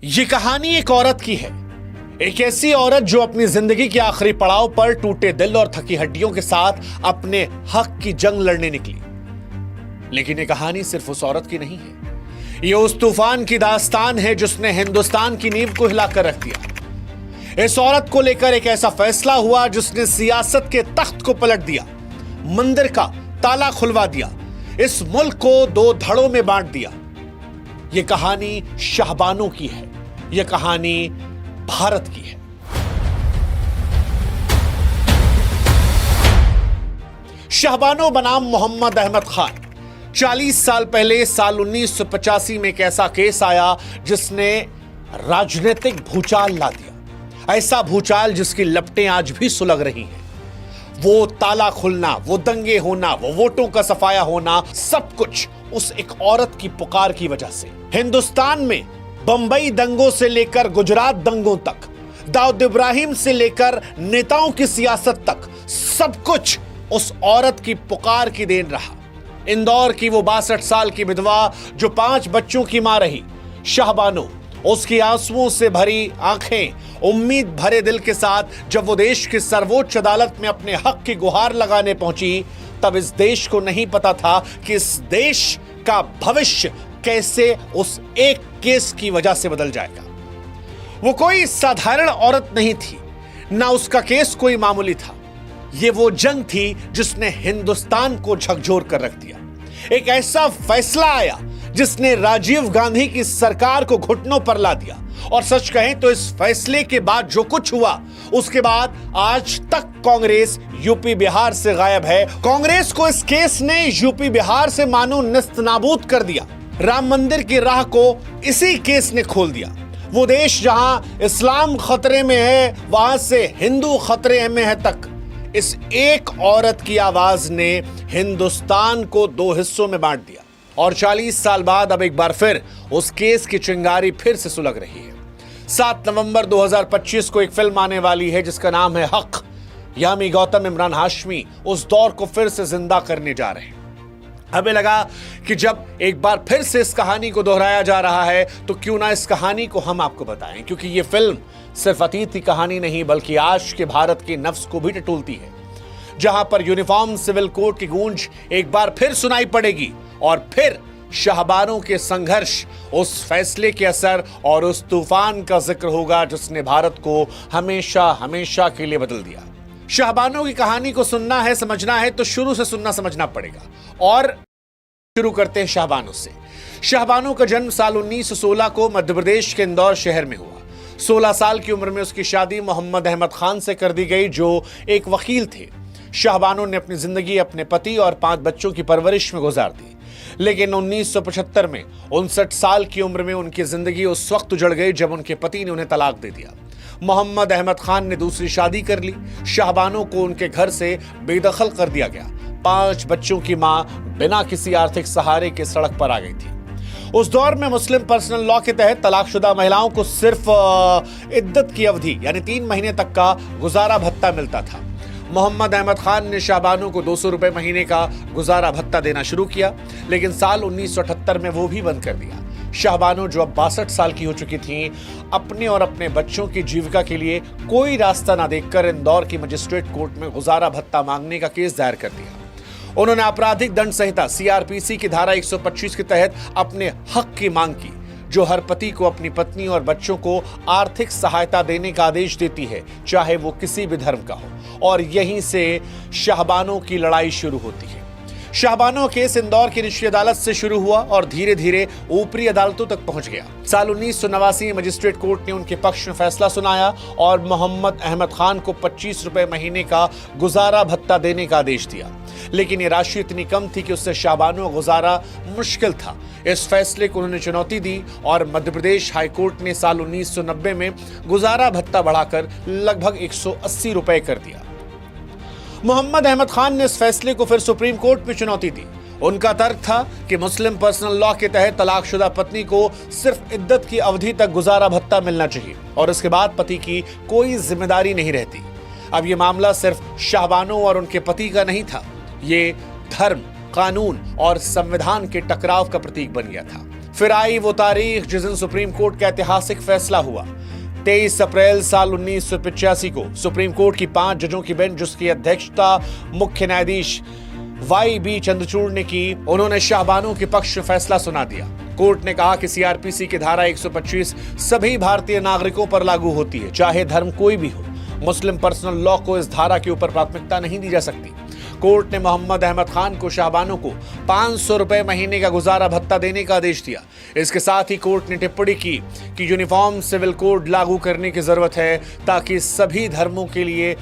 ये कहानी एक औरत की है। एक ऐसी औरत जो अपनी जिंदगी के आखिरी पड़ाव पर टूटे दिल और थकी हड्डियों के साथ अपने हक की जंग लड़ने निकली। लेकिन ये कहानी सिर्फ उस औरत की नहीं है, ये उस तूफान की दास्तान है जिसने हिंदुस्तान की नींव को हिलाकर रख दिया। इस औरत को लेकर एक ऐसा फैसला हुआ जिसने सियासत के तख्त को पलट दिया, मंदिर का ताला खुलवा दिया, इस मुल्क को दो धड़ों में बांट दिया। यह कहानी शाहबानो की है, यह कहानी भारत की है। शाहबानो बनाम मोहम्मद अहमद खान। 40 साल पहले साल 1985 में एक ऐसा केस आया जिसने राजनीतिक भूचाल ला दिया। ऐसा भूचाल जिसकी लपटें आज भी सुलग रही हैं। वो ताला खुलना, वो दंगे होना, वो वोटों का सफाया होना, सब कुछ उस एक औरत की पुकार की वजह से। हिंदुस्तान में बंबई दंगों से लेकर गुजरात दंगों तक, दाऊद इब्राहिम से लेकर नेताओं की सियासत तक, सब कुछ उस औरत की पुकार की देन रहा। इंदौर की वो 62 साल की विधवा जो 5 बच्चों की मां रही, शाहबानो, उसकी आंसुओं से भरी आंखें, उम्मीद भरे दिल के साथ जब वो देश की सर्वोच्च अदालत में अपने हक की गुहार लगाने पहुंची, तब इस देश को नहीं पता था कि इस देश का भविष्य कैसे उस एक केस की वजह से बदल जाएगा। वो कोई साधारण औरत नहीं थी, ना उसका केस कोई मामूली था। ये वो जंग थी जिसने हिंदुस्तान को झकझोर कर रख दिया। एक ऐसा फैसला आया जिसने राजीव गांधी की सरकार को घुटनों पर ला दिया। और सच कहें तो इस फैसले के बाद जो कुछ हुआ, उसके बाद आज तक कांग्रेस यूपी बिहार से गायब है। कांग्रेस को इस केस ने यूपी बिहार से मानो नेस्तनाबूद कर दिया। राम मंदिर की राह को इसी केस ने खोल दिया। वो देश जहां इस्लाम खतरे में है, वहां से हिंदू खतरे में है तक इस एक औरत की आवाज ने हिंदुस्तान को 2 हिस्सों में बांट दिया। और 40 साल बाद अब एक बार फिर उस केस की चिंगारी फिर से सुलग रही है। 7 नवंबर 2025 को एक फिल्म आने वाली है जिसका नाम है हक। यामी गौतम, इमरान हाशमी उस दौर को फिर से जिंदा करने जा रहे हैं। हमें लगा कि जब एक बार फिर से इस कहानी को दोहराया जा रहा है तो क्यों ना इस कहानी को हम आपको बताएं, क्योंकि ये फिल्म सिर्फ अतीत की कहानी नहीं बल्कि आज के भारत के नफ्स को भी टटोलती है, जहां पर यूनिफॉर्म सिविल कोड की गूंज एक बार फिर सुनाई पड़ेगी और फिर शाहबानो के संघर्ष, उस फैसले के असर और उस तूफान का जिक्र होगा जिसने भारत को हमेशा हमेशा के लिए बदल दिया। शाहबानो की कहानी को सुनना है, समझना है तो शुरू से सुनना समझना पड़ेगा। और शुरू करते हैं शाहबानो से। शाहबानो का जन्म साल 1916 को मध्य प्रदेश के इंदौर शहर में हुआ। 16 साल की उम्र में उसकी शादी मोहम्मद अहमद खान से कर दी गई जो एक वकील थे। शाहबानो ने अपनी जिंदगी अपने पति और 5 बच्चों की परवरिश में गुजार दी। लेकिन 1975 में 59 साल की उम्र में उनकी जिंदगी उस वक्त उजड़ गई जब उनके पति ने उन्हें तलाक दे दिया। मोहम्मद अहमद खान ने दूसरी शादी कर ली। शाहबानो को उनके घर से बेदखल कर दिया गया। 5 बच्चों की मां बिना किसी आर्थिक सहारे के सड़क पर आ गई थी। उस दौर में मुस्लिम पर्सनल लॉ के तहत तलाकशुदा महिलाओं को सिर्फ इद्दत की अवधि यानी 3 महीने तक का गुजारा भत्ता मिलता था। मोहम्मद अहमद खान ने शाहबानो को 200 रुपए महीने का गुजारा भत्ता देना शुरू किया, लेकिन साल 1978 में वो भी बंद कर दिया। शाहबानो जो अब 62 साल की हो चुकी थीं, अपने और अपने बच्चों की जीविका के लिए कोई रास्ता ना देखकर इंदौर की मजिस्ट्रेट कोर्ट में गुजारा भत्ता मांगने का केस दायर कर दिया। उन्होंने आपराधिक दंड संहिता सीआरपीसी की धारा 125 के तहत अपने हक की मांग की, जो हर पति को अपनी पत्नी और बच्चों को आर्थिक सहायता देने का आदेश देती है, चाहे वो किसी भी धर्म का हो। और यहीं से शाहबानो की लड़ाई शुरू होती है। शाहबानो केस इंदौर की निचली अदालत से शुरू हुआ और धीरे धीरे ऊपरी अदालतों तक पहुंच गया। साल 1989 में मजिस्ट्रेट कोर्ट ने उनके पक्ष में फैसला सुनाया और मोहम्मद अहमद खान को 25 रुपए महीने का गुजारा भत्ता देने का आदेश दिया। लेकिन ये राशि इतनी कम थी कि उससे शाहबानो गुजारा मुश्किल था। इस फैसले को उन्होंने चुनौती दी और मध्य प्रदेश हाईकोर्ट ने साल 1990 में गुजारा भत्ता बढ़ाकर लगभग 180 रुपए कर दिया। मोहम्मद अहमद खान ने इस फैसले को फिर सुप्रीम कोर्ट में चुनौती दी। उनका तर्क था कि मुस्लिम पर्सनल लॉ के तहत तलाकशुदा पत्नी को सिर्फ इद्दत की अवधि तक गुजारा भत्ता मिलना चाहिए और इसके बाद पति की कोई जिम्मेदारी नहीं रहती। अब यह मामला सिर्फ शाहबानो और उनके पति का नहीं था, ये धर्म, कानून और संविधान के टकराव का प्रतीक बन गया था। फिर आई वो तारीख जिस दिन सुप्रीम कोर्ट का ऐतिहासिक फैसला हुआ। 23 अप्रैल साल 1985 को सुप्रीम कोर्ट की 5 जजों की बेंच, जिसकी अध्यक्षता मुख्य न्यायाधीश YB चंद्रचूड़ ने की, उन्होंने शाहबानो के पक्ष में फैसला सुना दिया। कोर्ट ने कहा कि सीआरपीसी की धारा 125 सभी भारतीय नागरिकों पर लागू होती है, चाहे धर्म कोई भी हो। मुस्लिम पर्सनल लॉ को इस धारा के ऊपर प्राथमिकता नहीं दी जा सकती। कोर्ट ने मोहम्मद अहमद खान को शाहबानो को 500 रुपए महीने का गुजारा भत्ता देने का आदेश दिया। इसके साथ ही कोर्ट ने टिप्पणी की कि यूनिफॉर्म सिविल कोड लागू करने की जरूरत है ताकि सभी धर्मों के लिए